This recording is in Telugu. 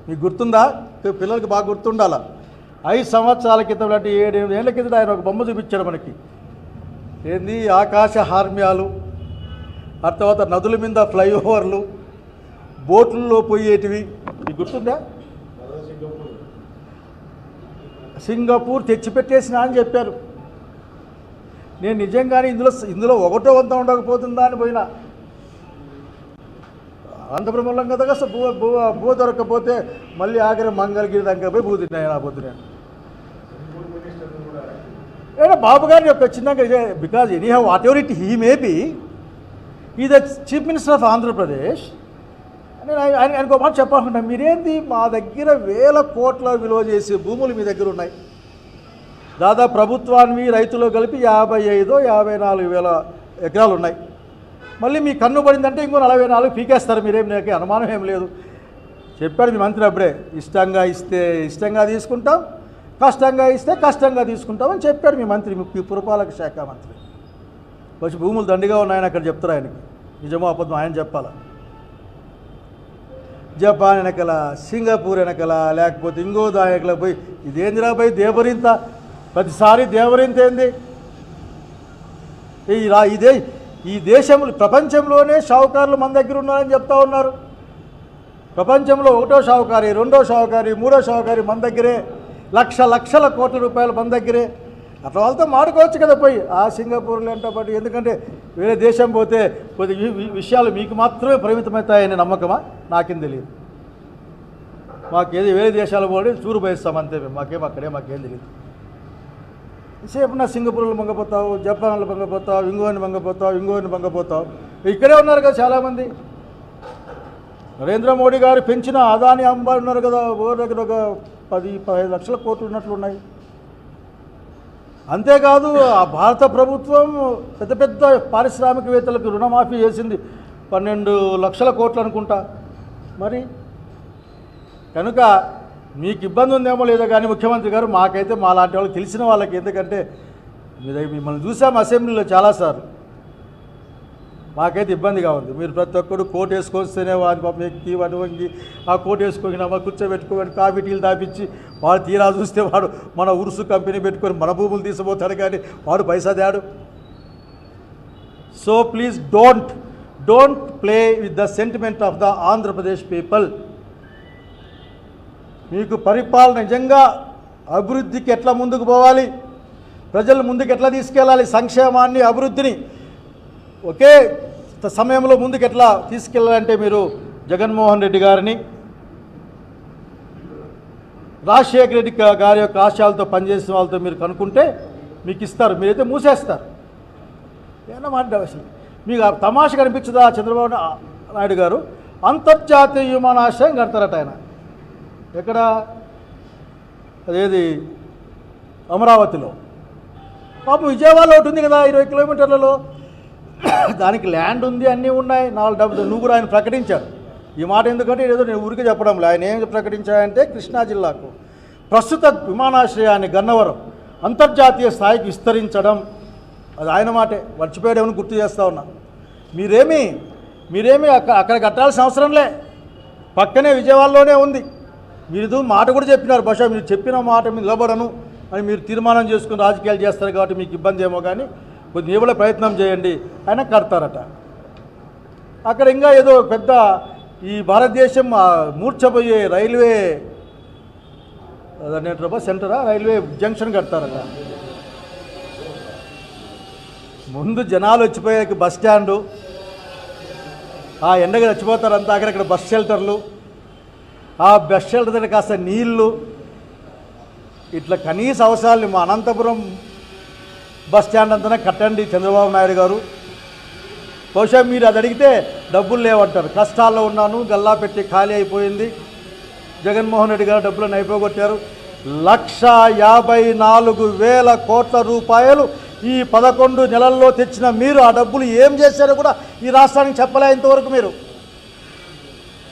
మీకు గుర్తుందా? పిల్లలకి బాగా గుర్తుండాలా. 5 సంవత్సరాల క్రితం అంటే 7 ఏళ్ల కింద ఆయన ఒక బొమ్మ చూపించాడు మనకి. ఏంది? ఆకాశ హార్మ్యాలు, ఆ తర్వాత నదుల మీద ఫ్లైఓవర్లు, బోట్లలో పోయేటివి. మీకు గుర్తుందా? సింగపూర్ తెచ్చిపెట్టేసిన అని చెప్పారు. నేను నిజంగానే ఇందులో ఒకటో వంత ఉండకపోతుందా అని పోయినా. అనంతపురం వెళ్ళం కదా, అసలు భూ దొరకకపోతే మళ్ళీ ఆఖరి మంగళగిరి దగ్గర పోయి భూ తిన్నాయి. నా పొద్దున బాబు గారిని ఒక చిన్నగా, because any have whatever it he may be, is the chief minister of Andhra Pradesh. నేను ఆయనకు మాట చెప్పకుండా, మీరేంది మా దగ్గర 1000 కోట్ల విలువ చేసే భూములు మీ దగ్గర ఉన్నాయి. దాదాపు ప్రభుత్వాన్ని రైతులు కలిపి 55-54 వేల ఎకరాలు ఉన్నాయి. మళ్ళీ మీ కన్ను పడిందంటే ఇంకో 44 పీకేస్తారు. మీరేం నాకు అనుమానం ఏం లేదు. చెప్పాడు మీ మంత్రి అప్పుడే, ఇష్టంగా ఇస్తే ఇష్టంగా తీసుకుంటాం, కష్టంగా ఇస్తే కష్టంగా తీసుకుంటామని చెప్పాడు మీ మంత్రి, మీ పురపాలక శాఖ మంత్రి. వచ్చి భూములు దండిగా ఉన్నాయని అక్కడ చెప్తారు. ఆయనకి నిజమో అబద్ధం ఆయన చెప్పాలా. జపాన్ వెనకల, సింగపూర్ వెనకల, లేకపోతే ఇంకో దాయకల పోయి ఇదేందిరా పోయి దేవరింత, ప్రతిసారి దేవరింత ఏంది? ఈ దేశంలో ప్రపంచంలోనే షావుకారులు మన దగ్గర ఉన్నారని చెప్తా ఉన్నారు. ప్రపంచంలో 1వ షావుకారి, 2వ షావుకారి, 3వ షావుకారి మన దగ్గరే, లక్షల కోట్ల రూపాయలు మన దగ్గరే. అట్లా వాళ్ళతో మాడుకోవచ్చు కదా పోయి ఆ సింగపూర్లో అంటే పాటు. ఎందుకంటే వేరే దేశం పోతే కొద్ది విషయాలు మీకు మాత్రమే పరిమితమవుతాయనే నమ్మకమా? నాకేం తెలియదు. మాకేది వేరే దేశాలు పోయి చూరు పోయిస్తాం అంతే. మాకేం తెలియదు. సేపు నా సింగపూర్లో మంగపోతావు, జపాన్లో మంగపోతావు, ఇంగోని మంగపోతావు. ఇక్కడే ఉన్నారు కదా చాలామంది. నరేంద్ర మోడీ గారు పెంచిన అదాని అంబానీ ఉన్నారు కదా, ఓరి దగ్గర ఒక 10-15 లక్షల కోట్లు ఉన్నట్లున్నాయి. అంతేకాదు ఆ భారత ప్రభుత్వం పెద్ద పారిశ్రామికవేత్తలకు రుణమాఫీ చేసింది 12 లక్షల కోట్లు అనుకుంటా. మరి కనుక మీకు ఇబ్బంది ఉందేమో లేదో కానీ ముఖ్యమంత్రి గారు, మాకైతే మా లాంటి వాళ్ళకి తెలిసిన వాళ్ళకి, ఎందుకంటే మిమ్మల్ని చూసాం అసెంబ్లీలో చాలాసార్లు, మాకైతే ఇబ్బందిగా ఉంది. మీరు ప్రతి ఒక్కరు కోట్ వేసుకొస్తేనే వాడి పాపం ఎక్కి వాడి వంగి ఆ కోట్ వేసుకొని కూర్చోబెట్టుకోని కాఫీ టీలు తాపించి వాడు తీరా చూస్తే వాడు మన ఉరుసు కంపెనీ పెట్టుకొని మన భూములు తీసుకుపోతాడు కానీ వాడు పైసా తేడు. So please don't play with the sentiment of the Andhra Pradesh people. మీకు పరిపాలన నిజంగా అభివృద్ధికి ఎట్లా ముందుకు పోవాలి, ప్రజలు ముందుకు ఎట్లా తీసుకెళ్ళాలి, సంక్షేమాన్ని అభివృద్ధిని ఒకే సమయంలో ముందుకు ఎట్లా తీసుకెళ్ళాలంటే మీరు జగన్మోహన్ రెడ్డి గారిని, రాజశేఖర రెడ్డి గారి యొక్క ఆశయాలతో పనిచేసిన వాళ్ళతో మీరు కనుక్కుంటే మీకు ఇస్తారు. మీరైతే మూసేస్తారు. ఏమన్నా మాట అసలు మీకు తమాష కనిపించదా? చంద్రబాబు నాయుడు గారు అంతర్జాతీయ విమానాశ్రయం కడతారట ఆయన. ఎక్కడ? అదేది అమరావతిలో. పాపం విజయవాడలో ఒకటి ఉంది కదా 20 కిలోమీటర్లలో, దానికి ల్యాండ్ ఉంది, అన్నీ ఉన్నాయి. 4 నువ్వు కూడా ఆయన ప్రకటించారు. ఈ మాట ఎందుకంటే ఏదో నేను ఊరికే చెప్పడంలో ఆయన ఏం ప్రకటించాయంటే కృష్ణా జిల్లాకు ప్రస్తుత విమానాశ్రయాన్ని గన్నవరం అంతర్జాతీయ స్థాయికి విస్తరించడం, అది ఆయన మాటే. మర్చిపోయాడేమని గుర్తు చేస్తూ ఉన్నా. మీరేమీ అక్కడ కట్టాల్సిన అవసరంలే, పక్కనే విజయవాడలోనే ఉంది. మీరు మాట కూడా చెప్పినారు, బహుశా మీరు చెప్పిన మాట మీద నిలబడను అని మీరు తీర్మానం చేసుకుని రాజకీయాలు చేస్తారు కాబట్టి మీకు ఇబ్బంది ఏమో, కానీ కొద్దిగా ఏమైనా ప్రయత్నం చేయండి. ఆయన కడతారట. అక్కడ ఇంకా ఏదో పెద్ద ఈ భారతదేశం మూర్చపోయే రైల్వే అదేంటారా సెంటరా, రైల్వే జంక్షన్ కడతారట. ముందు జనాలు వచ్చిపోయాక బస్ స్టాండు, ఆ ఎండగా చచ్చిపోతారంతా, అక్కడక్కడ బస్ షెల్టర్లు, ఆ బస్ షెల్టర్ దగ్గర కాస్త నీళ్లు, ఇట్లా కనీస అవసరాలు మా అనంతపురం బస్ స్టాండ్ అంతనే కట్టండి చంద్రబాబు నాయుడు గారు. బహుశా మీరు అది అడిగితే డబ్బులు లేవంటారు. కష్టాల్లో ఉన్నాను, గల్లా పెట్టి ఖాళీ అయిపోయింది. జగన్మోహన్ రెడ్డి గారు డబ్బులను అయిపోగొట్టారు. 1,54,000 కోట్ల రూపాయలు ఈ 11 నెలల్లో తెచ్చిన మీరు ఆ డబ్బులు ఏం చేశారో కూడా ఈ రాష్ట్రానికి చెప్పలే ఇంతవరకు మీరు.